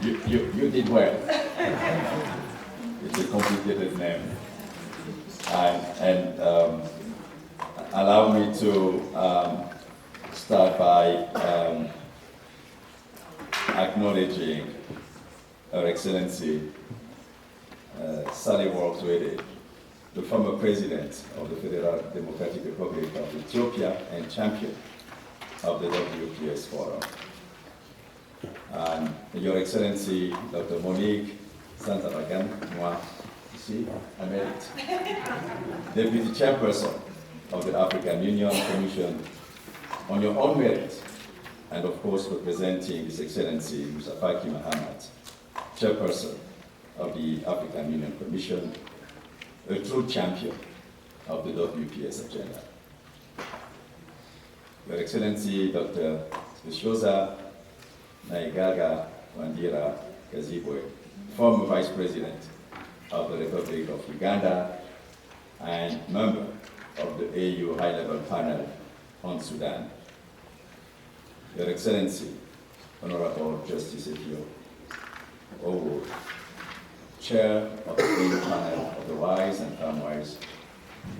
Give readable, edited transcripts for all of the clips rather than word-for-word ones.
You did well. It's a complicated name. And allow me to start by acknowledging Her Excellency Sally World-Wede, the former president of the Federal Democratic Republic of Ethiopia and champion of the WPS Forum. And Your Excellency Dr. Monique Santabagan, moi, ici, I made it, Deputy Chairperson of the African Union Commission, on your own merit, and of course representing His Excellency Musa Faki Mahamat, Chairperson of the African Union Commission, a true champion of the WPS agenda. Your Excellency Dr. Speciosa Naigaga Wandira Kazibwe, former Vice President of the Republic of Uganda and member of the AU High-Level Panel on Sudan. Your Excellency, Honorable Justice Etio Owo, Chair of the AU Panel of the Wise and Unwise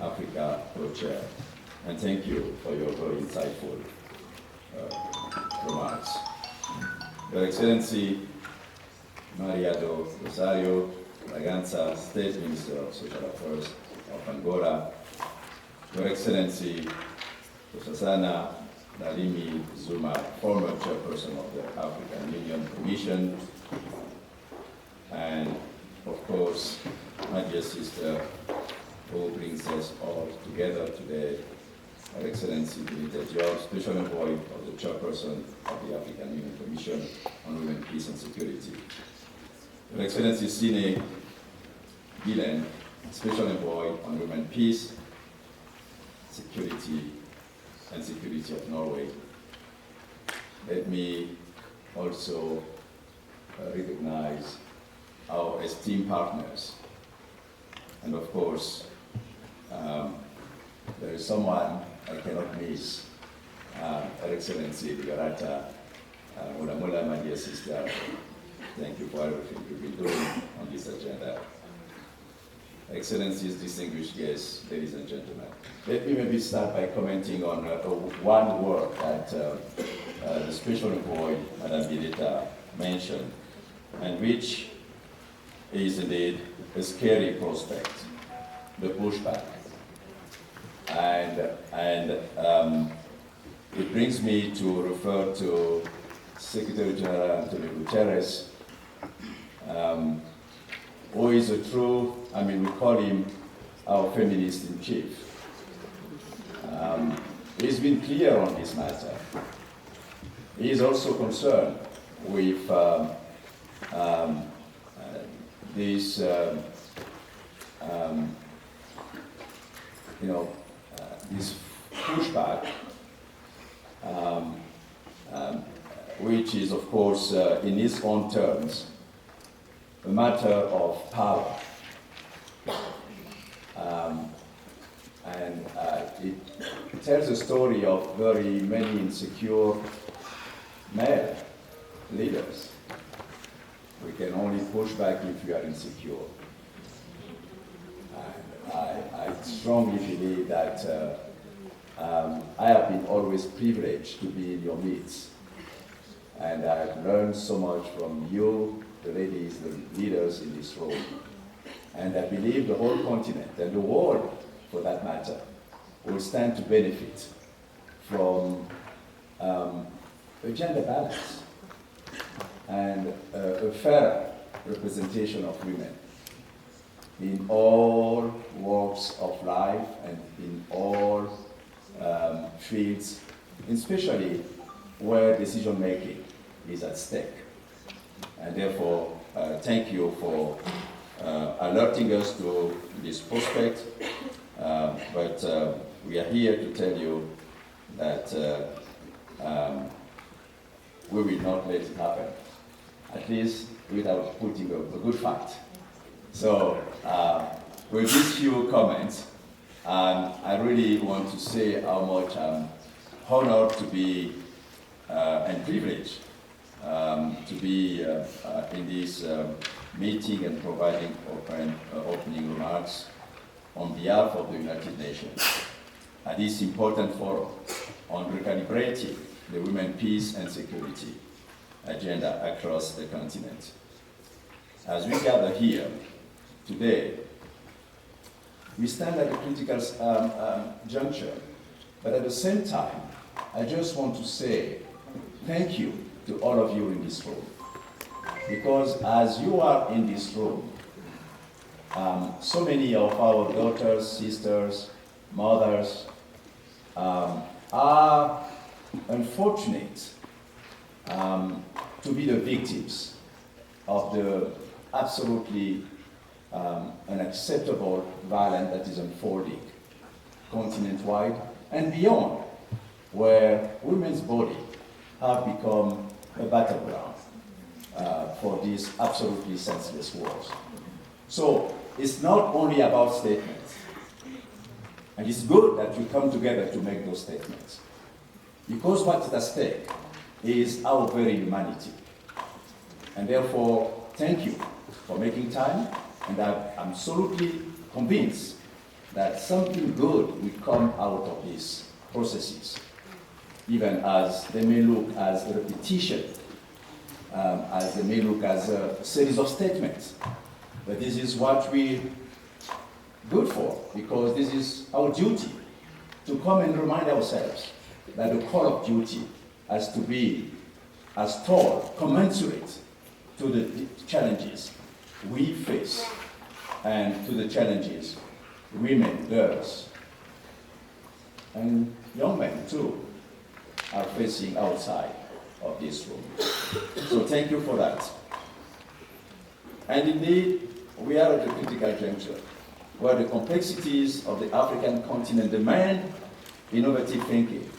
Africa Co-Chair, and thank you for your very insightful remarks. Your Excellency, Maria do Rosario Braganza, State Minister of Social Affairs of Angola, Your Excellency, Susana Nalimi Zuma, former chairperson of the African Union Commission, and of course, my dear sister, who brings us all together today, Her Excellency Benita George, Special Envoy of the Chairperson of the African Union Commission on Women, Peace and Security. Your Excellency Sine Gillen, Special Envoy on Women, Peace, Security and Security of Norway. Let me also recognize our esteemed partners. And of course, there is someone I cannot miss, Her Excellency Ligarata Mulamula, my dear sister. Thank you for everything you've been doing on this agenda. Excellencies, distinguished guests, ladies and gentlemen. Let me maybe start by commenting on one word that the Special Envoy, Madame Benita, mentioned, and which is indeed a scary prospect, the pushback. And it brings me to refer to Secretary General Antonio Guterres, who is a true, we call him our feminist in chief. He's been clear on this matter. He is also concerned with this, this pushback, which is, of course, in its own terms, a matter of power. It tells a story of very many insecure male leaders. We can only push back if we are insecure. And I strongly believe that I have been always privileged to be in your midst. And I've learned so much from you, the ladies, the leaders in this room. And I believe the whole continent and the world, for that matter, will stand to benefit from a gender balance and a fair representation of women in all walks of life and in all fields, especially where decision-making is at stake. And therefore, thank you for alerting us to this prospect, but we are here to tell you that we will not let it happen, at least without putting a good fight. So with these few comments, I really want to say how much I'm honored to be and privileged to be in this meeting and providing opening remarks on behalf of the United Nations at this important forum on recalibrating the women peace and security agenda across the continent. As we gather here today, we stand at a critical juncture, but at the same time, I just want to say thank you to all of you in this room, because as you are in this room, so many of our daughters, sisters, mothers are unfortunate to be the victims of the absolutely unacceptable violence that is unfolding continent-wide and beyond, where women's body have become a battleground for these absolutely senseless wars. So it's not only about statements, and it's good that we come together to make those statements, because what's at stake is our very humanity. And therefore, thank you for making time, and I'm absolutely convinced that something good will come out of these processes, even as they may look as a repetition, as they may look as a series of statements. But this is what we're good for, because this is our duty to come and remind ourselves that the call of duty has to be as tall, commensurate to the challenges we face and to the challenges women, girls, and young men too are facing outside of this room. So thank you for that. And indeed, we are at a critical juncture where the complexities of the African continent demand innovative thinking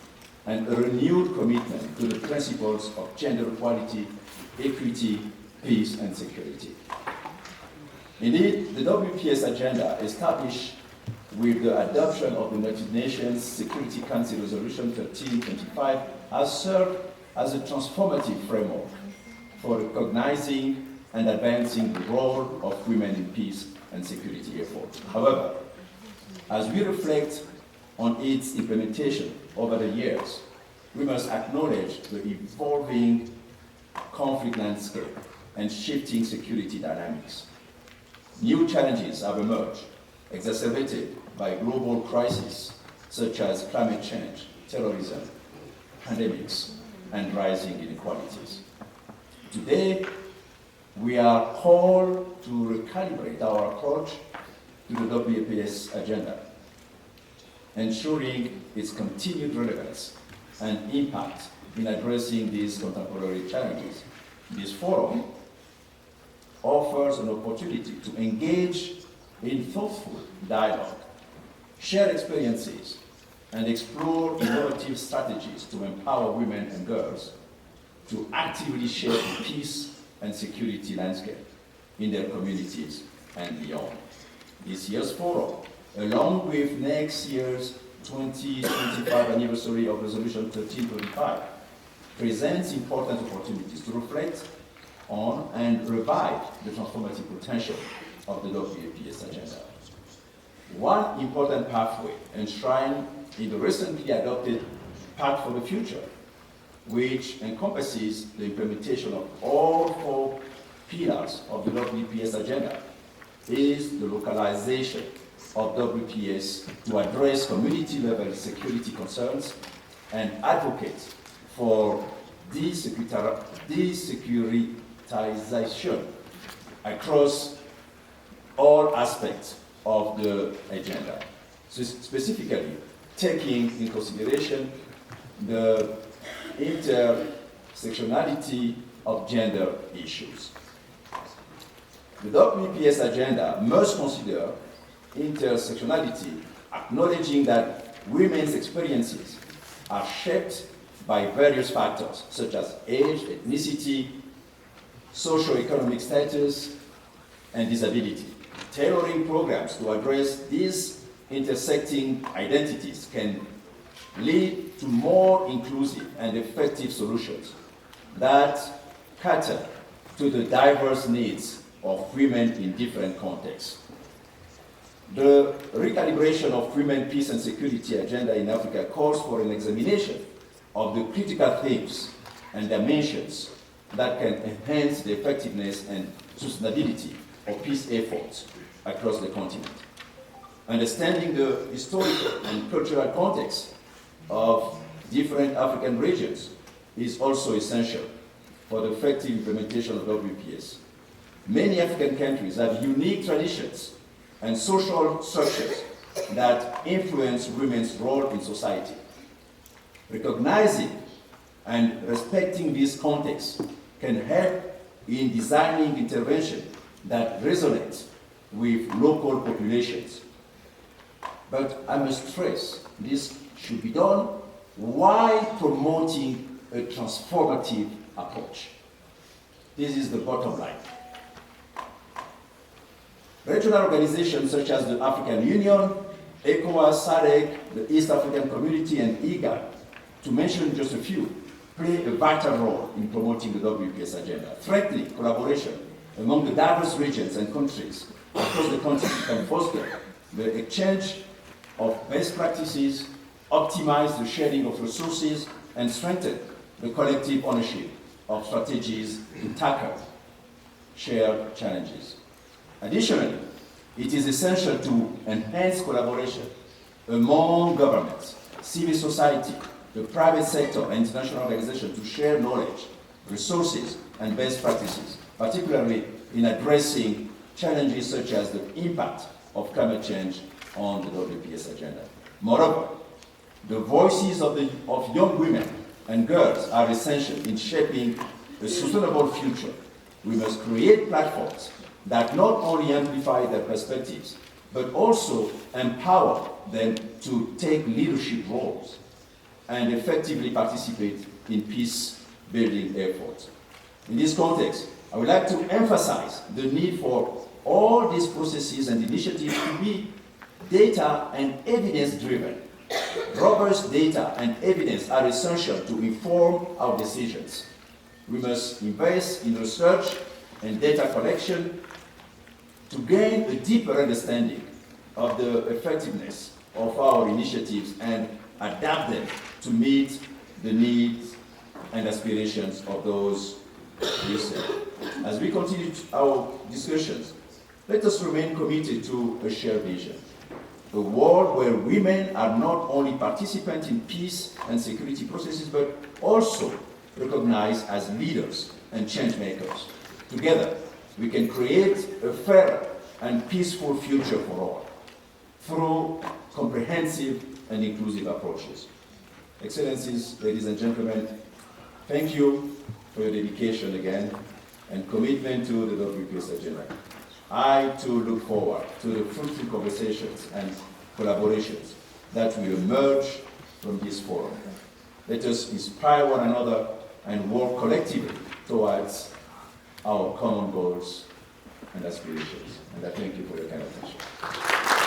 and a renewed commitment to the principles of gender equality, equity, peace, and security. Indeed, the WPS agenda, established with the adoption of the United Nations Security Council Resolution 1325, has served as a transformative framework for recognizing and advancing the role of women in peace and security efforts. However, as we reflect on its implementation over the years, we must acknowledge the evolving conflict landscape and shifting security dynamics. New challenges have emerged, exacerbated by global crises such as climate change, terrorism, pandemics, and rising inequalities. Today, we are called to recalibrate our approach to the WPS agenda, ensuring its continued relevance and impact in addressing these contemporary challenges. This forum offers an opportunity to engage in thoughtful dialogue, share experiences, and explore innovative strategies to empower women and girls to actively shape the peace and security landscape in their communities and beyond. This year's forum, along with next year's 2025 anniversary of Resolution 1325, presents important opportunities to reflect on and revive the transformative potential of the WPS agenda. One important pathway enshrined in the recently adopted Pact for the Future, which encompasses the implementation of all 4 pillars of the WPS agenda, is the localization of WPS to address community-level security concerns and advocate for desecuritization across all aspects of the agenda. So specifically, taking in consideration the intersectionality of gender issues. The WPS agenda must consider intersectionality, acknowledging that women's experiences are shaped by various factors such as age, ethnicity, socio-economic status, and disability. Tailoring programs to address these intersecting identities can lead to more inclusive and effective solutions that cater to the diverse needs of women in different contexts. The recalibration of women, peace and security agenda in Africa calls for an examination of the critical themes and dimensions that can enhance the effectiveness and sustainability of peace efforts across the continent. Understanding the historical and cultural context of different African regions is also essential for the effective implementation of WPS. Many African countries have unique traditions and social structures that influence women's role in society. Recognizing and respecting this context can help in designing intervention that resonates with local populations. But I must stress, this should be done while promoting a transformative approach. This is the bottom line. Regional organizations such as the African Union, ECOWAS, SADC, the East African Community, and IGAD, to mention just a few, play a vital role in promoting the WPS agenda. Strengthening collaboration among the diverse regions and countries across the continent can foster the exchange of best practices, optimize the sharing of resources, and strengthen the collective ownership of strategies to tackle shared challenges. Additionally, it is essential to enhance collaboration among governments, civil society, the private sector, and international organizations to share knowledge, resources, and best practices, particularly in addressing challenges such as the impact of climate change on the WPS agenda. Moreover, the voices of young women and girls are essential in shaping a sustainable future. We must create platforms that not only amplify their perspectives, but also empower them to take leadership roles and effectively participate in peace-building efforts. In this context, I would like to emphasize the need for all these processes and initiatives to be data and evidence-driven. Robust data and evidence are essential to inform our decisions. We must invest in research and data collection to gain a deeper understanding of the effectiveness of our initiatives and adapt them to meet the needs and aspirations of those we serve. As we continue our discussions, let us remain committed to a shared vision. A world where women are not only participants in peace and security processes, but also recognized as leaders and change makers. Together, we can create a fairer and peaceful future for all through comprehensive and inclusive approaches. Excellencies, ladies and gentlemen, thank you for your dedication again and commitment to the WPS agenda. I too look forward to the fruitful conversations and collaborations that will emerge from this forum. Let us inspire one another and work collectively towards our common goals and aspirations. And I thank you for your kind attention.